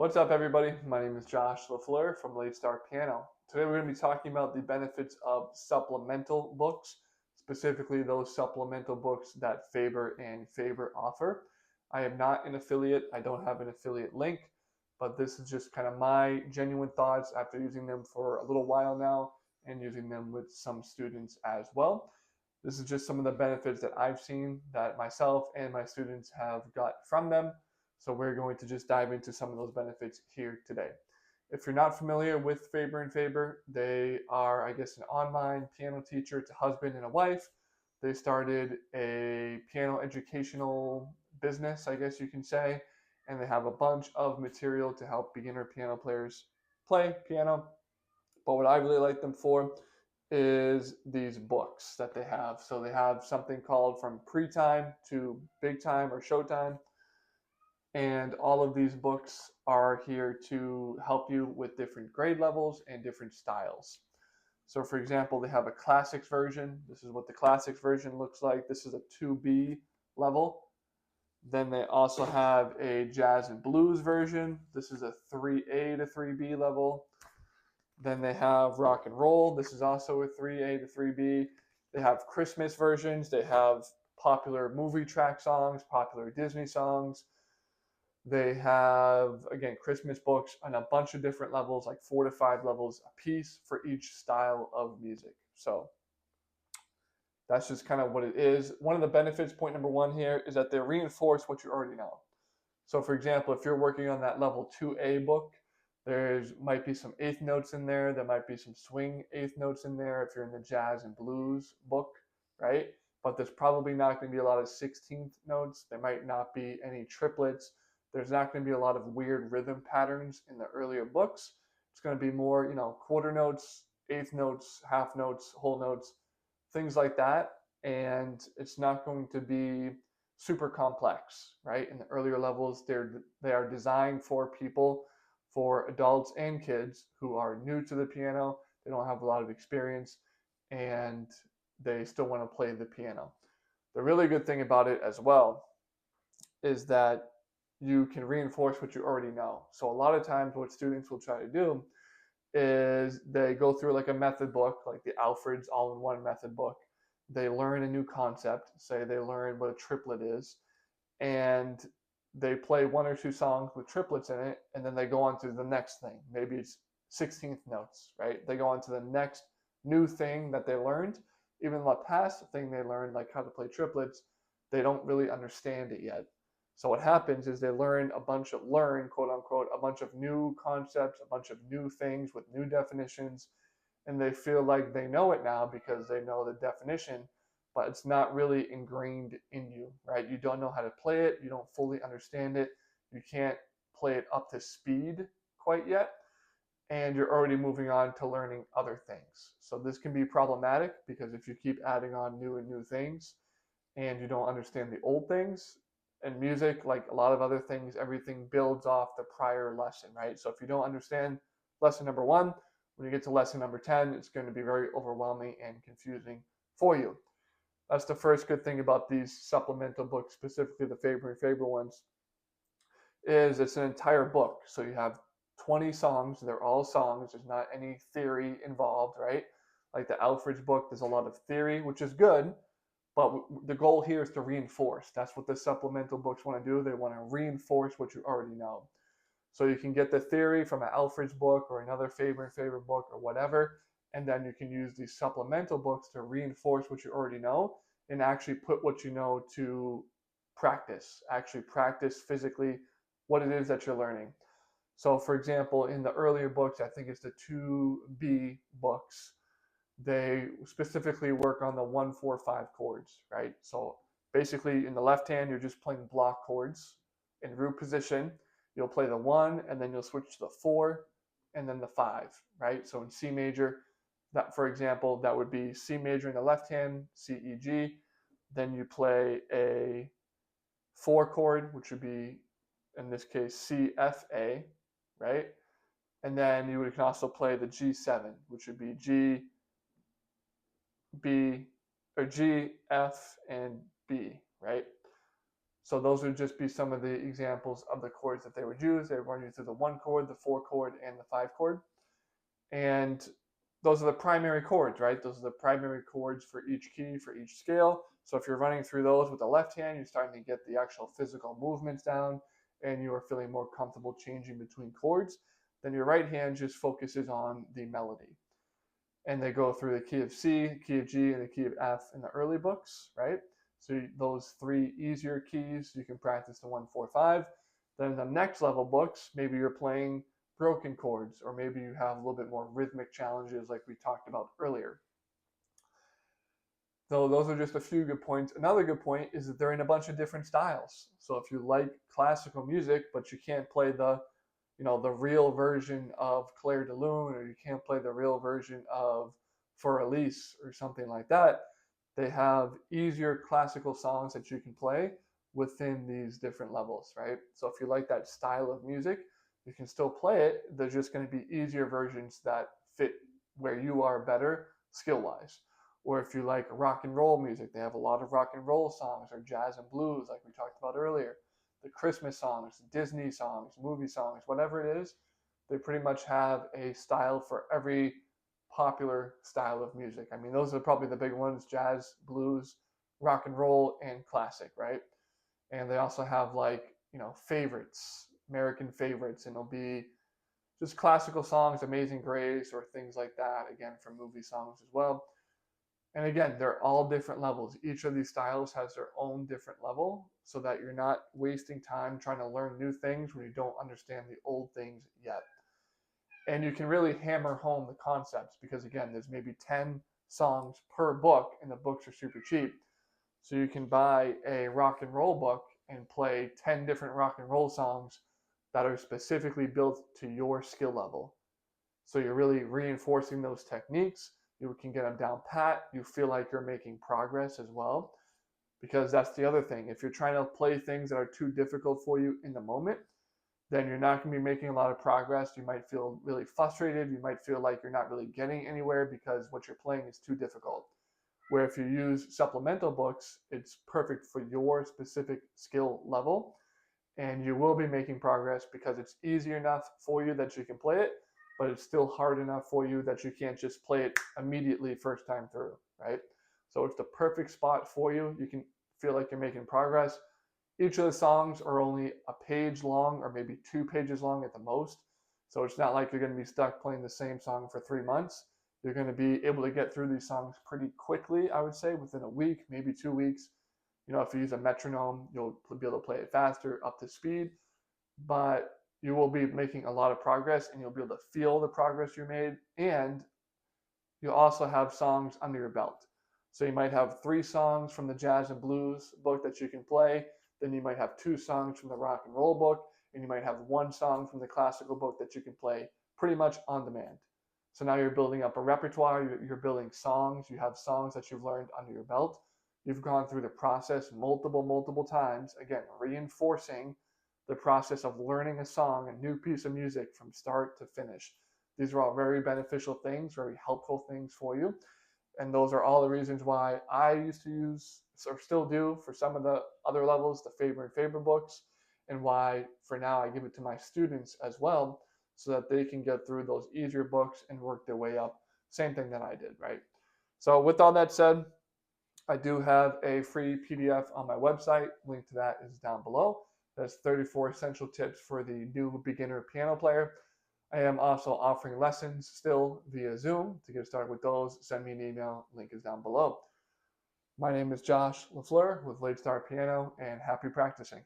What's up, everybody? My name is Josh LaFleur from Late Start Piano. Today we're going to be talking about the benefits of supplemental books, specifically those supplemental books that Faber and Faber offer. I am not an affiliate. I don't have an affiliate link, but this is just kind of my genuine thoughts after using them for a little while now and using them with some students as well. This is just some of the benefits that I've seen that myself and my students have got from them. So we're going to just dive into some of those benefits here today. If you're not familiar with Faber and Faber, they are, I guess, an online piano teacher. It's a husband and a wife. They started a piano educational business, I guess you can say, and they have a bunch of material to help beginner piano players play piano. But what I really like them for is these books that they have. So they have something called From Pre-Time to Big Time or Showtime. And all of these books are here to help you with different grade levels and different styles. So for example, they have a classics version. This is what the classics version looks like. This is a 2B level. Then they also have a jazz and blues version. This is a 3A to 3B level. Then they have rock and roll. This is also a 3A to 3B. They have Christmas versions. They have popular movie track songs, popular Disney songs. They have, again, Christmas books on a bunch of different levels, like 4 to 5 levels a piece for each style of music. So that's just kind of what it is. One of the benefits, point number one here, is that they reinforce what you already know. So for example, if you're working on that level 2A book, there's might be some eighth notes in there. There might be some swing eighth notes in there if you're in the jazz and blues book, right? But there's probably not going to be a lot of 16th notes. There might not be any triplets. There's not going to be a lot of weird rhythm patterns in the earlier books. It's going to be more, quarter notes, eighth notes, half notes, whole notes, things like that. And it's not going to be super complex, right? In the earlier levels, they are designed for people, for adults and kids who are new to the piano. They don't have a lot of experience, and they still want to play the piano. The really good thing about it as well is that you can reinforce what you already know. So a lot of times what students will try to do is they go through like a method book, like the Alfred's all-in-one method book. They learn a new concept, say they learn what a triplet is, and they play one or two songs with triplets in it, and then they go on to the next thing. Maybe it's 16th notes, right? They go on to the next new thing that they learned. Even the past thing they learned, like how to play triplets, they don't really understand it yet. So what happens is they learn, quote unquote, a bunch of new concepts, a bunch of new things with new definitions, and they feel like they know it now because they know the definition, but it's not really ingrained in you, right? You don't know how to play it. You don't fully understand it. You can't play it up to speed quite yet, and you're already moving on to learning other things. So this can be problematic because if you keep adding on new and new things and you don't understand the old things, and music, like a lot of other things, everything builds off the prior lesson, right? So if you don't understand lesson number one, when you get to lesson number 10, it's going to be very overwhelming and confusing for you. That's the first good thing about these supplemental books, specifically the Faber and Faber ones, is it's an entire book. So you have 20 songs. They're all songs. There's not any theory involved, right? Like the Alfred's book, there's a lot of theory, which is good, but the goal here is to reinforce. That's what the supplemental books want to do. They want to reinforce what you already know. So you can get the theory from an Alfred's book or another Faber and Faber book or whatever, and then you can use these supplemental books to reinforce what you already know and actually put what you know to practice. Actually practice physically what it is that you're learning. So for example, in the earlier books, I think it's the 2B books, they specifically work on the 1-4-5 chords, right? So basically in the left hand, you're just playing block chords in root position. You'll play the 1, and then you'll switch to the 4, and then the 5, right? So in C major, that, for example, that would be C major in the left hand, C, E, G. Then you play a 4 chord, which would be, in this case, C, F, A, right? And then you can also play the G7, which would be G, B, or G, F, and B, right? So those would just be some of the examples of the chords that they would use. They would run you through the 1 chord, the 4 chord, and the 5 chord. And those are the primary chords, right? Those are the primary chords for each key, for each scale. So if you're running through those with the left hand, you're starting to get the actual physical movements down and you are feeling more comfortable changing between chords. Then your right hand just focuses on the melody. And they go through the key of C, key of G, and the key of F in the early books, right? So those 3 easier keys, you can practice the 1, 4, 5. Then the next level books, maybe you're playing broken chords, or maybe you have a little bit more rhythmic challenges like we talked about earlier. So those are just a few good points. Another good point is that they're in a bunch of different styles. So if you like classical music, but you can't play the real version of Clair de Lune, or you can't play the real version of For Elise or something like that, they have easier classical songs that you can play within these different levels, right? So if you like that style of music, you can still play it. There's just going to be easier versions that fit where you are better skill-wise. Or if you like rock and roll music, they have a lot of rock and roll songs, or jazz and blues like we talked about earlier. The Christmas songs, Disney songs, movie songs, whatever it is, they pretty much have a style for every popular style of music. I mean, those are probably the big ones: jazz, blues, rock and roll, and classic, right? And they also have favorites, American favorites, and it'll be just classical songs, Amazing Grace, or things like that, again, from movie songs as well. And again, they're all different levels. Each of these styles has their own different level, so that you're not wasting time trying to learn new things when you don't understand the old things yet. And you can really hammer home the concepts because, again, there's maybe 10 songs per book, and the books are super cheap. So you can buy a rock and roll book and play 10 different rock and roll songs that are specifically built to your skill level. So you're really reinforcing those techniques. You can get them down pat. You feel like you're making progress as well. Because that's the other thing. If you're trying to play things that are too difficult for you in the moment, then you're not going to be making a lot of progress. You might feel really frustrated. You might feel like you're not really getting anywhere because what you're playing is too difficult. Where if you use supplemental books, it's perfect for your specific skill level, and you will be making progress because it's easy enough for you that you can play it, but it's still hard enough for you that you can't just play it immediately first time through, right? So it's the perfect spot for you. You can feel like you're making progress. Each of the songs are only a page long, or maybe 2 pages long at the most. So it's not like you're going to be stuck playing the same song for 3 months. You're going to be able to get through these songs pretty quickly, I would say, within a week, maybe 2 weeks. If you use a metronome, you'll be able to play it faster, up to speed. But you will be making a lot of progress, and you'll be able to feel the progress you made. And you'll also have songs under your belt. So you might have 3 songs from the jazz and blues book that you can play. Then you might have 2 songs from the rock and roll book, and you might have 1 song from the classical book that you can play pretty much on demand. So now you're building up a repertoire, you're building songs, you have songs that you've learned under your belt. You've gone through the process multiple times, again, reinforcing the process of learning a song, a new piece of music from start to finish. These are all very beneficial things, very helpful things for you. And those are all the reasons why I used to use, or still do, for some of the other levels, the favorite books, and why for now I give it to my students as well, so that they can get through those easier books and work their way up. Same thing that I did, right? So with all that said, I do have a free PDF on my website. Link to that is down below. That's 34 essential tips for the new beginner piano player. I am also offering lessons still via Zoom. To get started with those, send me an email. Link is down below. My name is Josh LaFleur with Late Start Piano, and happy practicing.